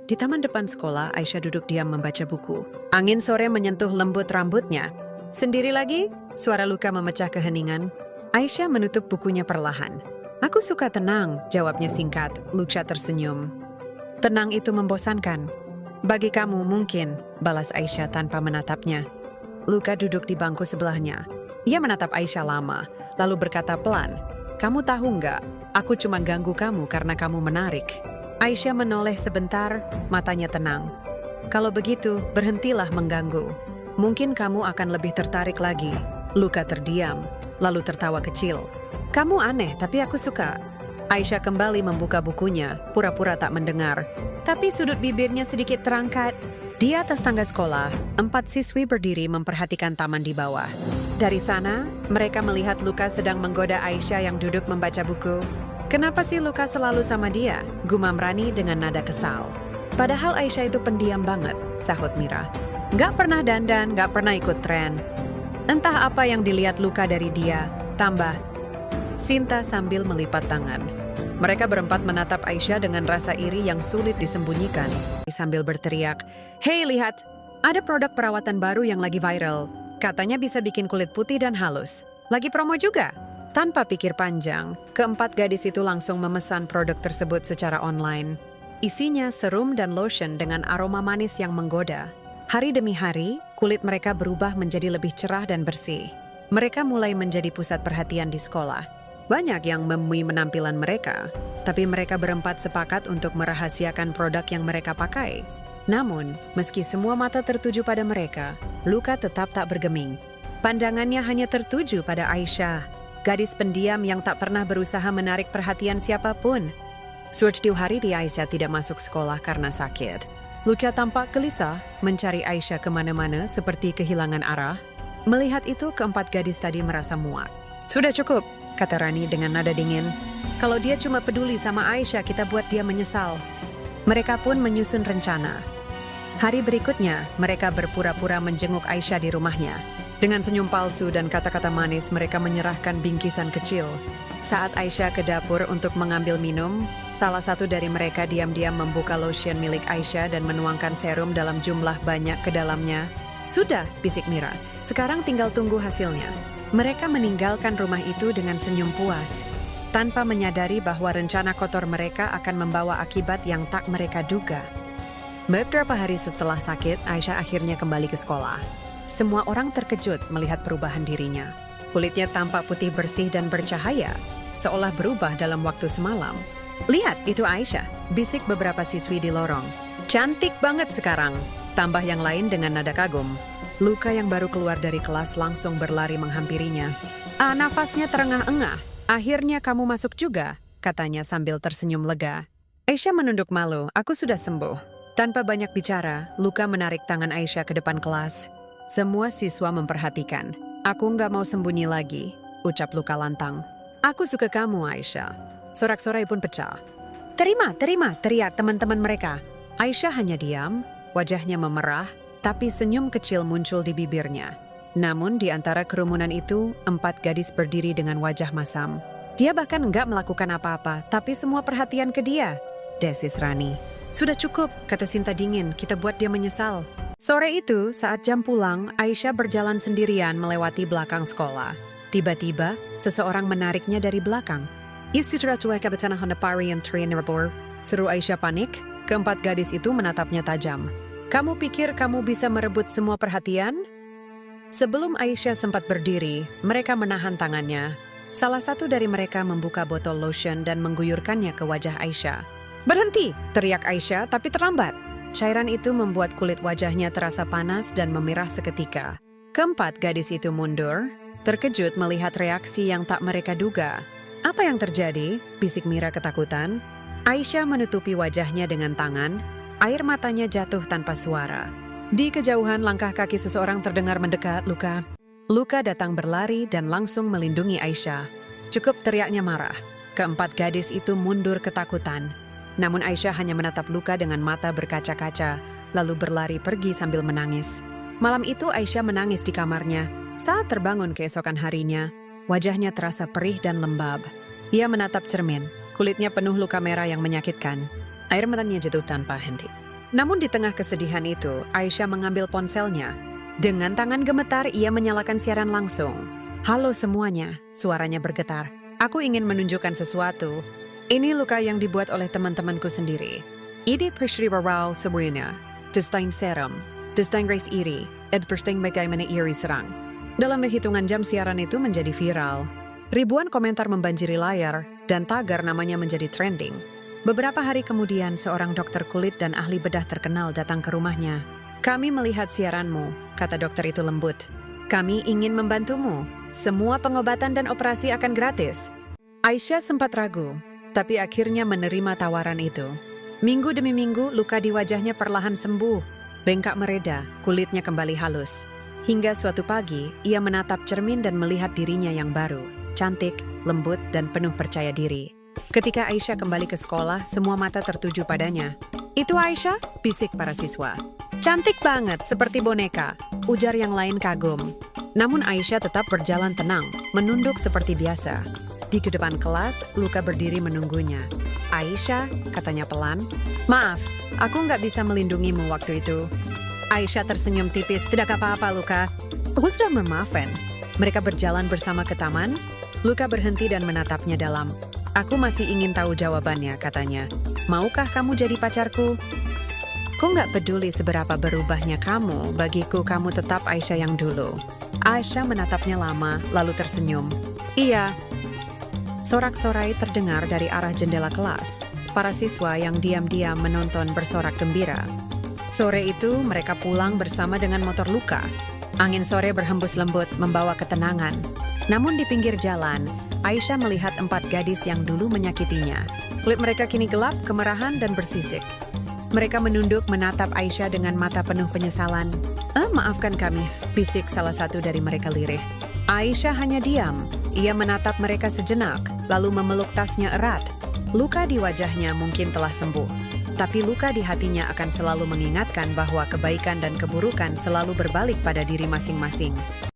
Di taman depan sekolah, Aisyah duduk diam membaca buku. Angin sore menyentuh lembut rambutnya. Sendiri lagi, suara Luka memecah keheningan. Aisyah menutup bukunya perlahan. Aku suka tenang, jawabnya singkat. Luka tersenyum. Tenang itu membosankan. Bagi kamu mungkin, balas Aisyah tanpa menatapnya. Luka duduk di bangku sebelahnya. Ia menatap Aisyah lama, lalu berkata pelan, "Kamu tahu nggak, aku cuma ganggu kamu karena kamu menarik." Aisyah menoleh sebentar, matanya tenang. "Kalau begitu, berhentilah mengganggu. Mungkin kamu akan lebih tertarik lagi." Luka terdiam, lalu tertawa kecil. "Kamu aneh, tapi aku suka." Aisyah kembali membuka bukunya, pura-pura tak mendengar. Tapi sudut bibirnya sedikit terangkat. Di atas tangga sekolah, 4 siswi berdiri memperhatikan taman di bawah. Dari sana, mereka melihat Luka sedang menggoda Aisyah yang duduk membaca buku. "Kenapa sih Luka selalu sama dia?" gumam Rani dengan nada kesal. "Padahal Aisyah itu pendiam banget," sahut Mira. "Nggak pernah dandan, nggak pernah ikut tren. Entah apa yang dilihat Luka dari dia," tambah Sinta sambil melipat tangan. Mereka berempat menatap Aisyah dengan rasa iri yang sulit disembunyikan. Sambil berteriak, "Hei lihat, ada produk perawatan baru yang lagi viral. Katanya bisa bikin kulit putih dan halus. Lagi promo juga." Tanpa pikir panjang, keempat gadis itu langsung memesan produk tersebut secara online. Isinya serum dan lotion dengan aroma manis yang menggoda. Hari demi hari, kulit mereka berubah menjadi lebih cerah dan bersih. Mereka mulai menjadi pusat perhatian di sekolah. Banyak yang memui penampilan mereka, tapi mereka berempat sepakat untuk merahasiakan produk yang mereka pakai. Namun, meski semua mata tertuju pada mereka, Luka tetap tak bergeming. Pandangannya hanya tertuju pada Aisyah, gadis pendiam yang tak pernah berusaha menarik perhatian siapapun. Suatu hari Aisyah tidak masuk sekolah karena sakit. Luka tampak gelisah, mencari Aisyah kemana-mana seperti kehilangan arah. Melihat itu, keempat gadis tadi merasa muak. "Sudah cukup," kata Rani dengan nada dingin. "Kalau dia cuma peduli sama Aisyah, kita buat dia menyesal." Mereka pun menyusun rencana. Hari berikutnya, mereka berpura-pura menjenguk Aisyah di rumahnya. Dengan senyum palsu dan kata-kata manis, mereka menyerahkan bingkisan kecil. Saat Aisyah ke dapur untuk mengambil minum, salah satu dari mereka diam-diam membuka lotion milik Aisyah dan menuangkan serum dalam jumlah banyak ke dalamnya. "Sudah," bisik Mira. "Sekarang tinggal tunggu hasilnya." Mereka meninggalkan rumah itu dengan senyum puas, tanpa menyadari bahwa rencana kotor mereka akan membawa akibat yang tak mereka duga. Beberapa hari setelah sakit, Aisyah akhirnya kembali ke sekolah. Semua orang terkejut melihat perubahan dirinya. Kulitnya tampak putih bersih dan bercahaya, seolah berubah dalam waktu semalam. "Lihat, itu Aisyah," bisik beberapa siswi di lorong. "Cantik banget sekarang," tambah yang lain dengan nada kagum. Luka yang baru keluar dari kelas langsung berlari menghampirinya. Nafasnya terengah-engah. "Akhirnya kamu masuk juga," katanya sambil tersenyum lega. Aisyah menunduk malu, "Aku sudah sembuh." Tanpa banyak bicara, Luka menarik tangan Aisyah ke depan kelas. Semua siswa memperhatikan. "Aku nggak mau sembunyi lagi," ucap Luka lantang. "Aku suka kamu, Aisyah." Sorak-sorai pun pecah. Terima," teriak teman-teman mereka. Aisyah hanya diam, wajahnya memerah, tapi senyum kecil muncul di bibirnya. Namun di antara kerumunan itu, 4 gadis berdiri dengan wajah masam. Dia bahkan enggak melakukan apa-apa, tapi semua perhatian ke dia. Desis Rani. "Sudah cukup," kata Sinta dingin, "kita buat dia menyesal." Sore itu, saat jam pulang, Aisyah berjalan sendirian melewati belakang sekolah. Tiba-tiba, seseorang menariknya dari belakang. Seru Aisyah panik, keempat gadis itu menatapnya tajam. "Kamu pikir kamu bisa merebut semua perhatian?" Sebelum Aisyah sempat berdiri, mereka menahan tangannya. Salah satu dari mereka membuka botol lotion dan mengguyurkannya ke wajah Aisyah. "Berhenti!" teriak Aisyah, tapi terlambat. Cairan itu membuat kulit wajahnya terasa panas dan memerah seketika. Keempat gadis itu mundur, terkejut melihat reaksi yang tak mereka duga. "Apa yang terjadi?" bisik Mira ketakutan. Aisyah menutupi wajahnya dengan tangan. Air matanya jatuh tanpa suara. Di kejauhan langkah kaki seseorang terdengar mendekat. Luka datang berlari dan langsung melindungi Aisyah. "Cukup," teriaknya marah. Keempat gadis itu mundur ketakutan. Namun Aisyah hanya menatap Luka dengan mata berkaca-kaca, lalu berlari pergi sambil menangis. Malam itu Aisyah menangis di kamarnya. Saat terbangun keesokan harinya, wajahnya terasa perih dan lembab. Ia menatap cermin, kulitnya penuh luka merah yang menyakitkan. Air matanya jatuh tanpa henti. Namun di tengah kesedihan itu, Aisyah mengambil ponselnya. Dengan tangan gemetar, ia menyalakan siaran langsung. "Halo semuanya," suaranya bergetar. "Aku ingin menunjukkan sesuatu. Ini luka yang dibuat oleh teman-temanku sendiri. Ini peristiwa semuanya. Destain seram, destain race iri, dan destain bagaimana iri serang." Dalam hitungan jam siaran itu menjadi viral. Ribuan komentar membanjiri layar, dan tagar namanya menjadi trending. Beberapa hari kemudian, seorang dokter kulit dan ahli bedah terkenal datang ke rumahnya. "Kami melihat siaranmu," kata dokter itu lembut. "Kami ingin membantumu. Semua pengobatan dan operasi akan gratis." Aisyah sempat ragu, tapi akhirnya menerima tawaran itu. Minggu demi minggu, luka di wajahnya perlahan sembuh. Bengkak mereda, kulitnya kembali halus. Hingga suatu pagi, ia menatap cermin dan melihat dirinya yang baru, cantik, lembut, dan penuh percaya diri. Ketika Aisyah kembali ke sekolah, semua mata tertuju padanya. "Itu Aisyah?" bisik para siswa. "Cantik banget, seperti boneka," ujar yang lain kagum. Namun Aisyah tetap berjalan tenang, menunduk seperti biasa. Di depan kelas, Luka berdiri menunggunya. "Aisyah," katanya pelan. "Maaf, aku nggak bisa melindungimu waktu itu." Aisyah tersenyum tipis. "Tidak apa-apa, Luka. Aku sudah memaafkan." Mereka berjalan bersama ke taman. Luka berhenti dan menatapnya dalam. "Aku masih ingin tahu jawabannya," katanya. "Maukah kamu jadi pacarku?" "Kok nggak peduli seberapa berubahnya kamu, bagiku kamu tetap Aisyah yang dulu." Aisyah menatapnya lama, lalu tersenyum. "Iya." Sorak-sorai terdengar dari arah jendela kelas. Para siswa yang diam-diam menonton bersorak gembira. Sore itu, mereka pulang bersama dengan motor Luka. Angin sore berhembus lembut, membawa ketenangan. Namun di pinggir jalan, Aisyah melihat 4 gadis yang dulu menyakitinya. Kulit mereka kini gelap, kemerahan, dan bersisik. Mereka menunduk menatap Aisyah dengan mata penuh penyesalan. Maafkan kami," bisik salah satu dari mereka lirih. Aisyah hanya diam. Ia menatap mereka sejenak, lalu memeluk tasnya erat. Luka di wajahnya mungkin telah sembuh. Tapi luka di hatinya akan selalu mengingatkan bahwa kebaikan dan keburukan selalu berbalik pada diri masing-masing.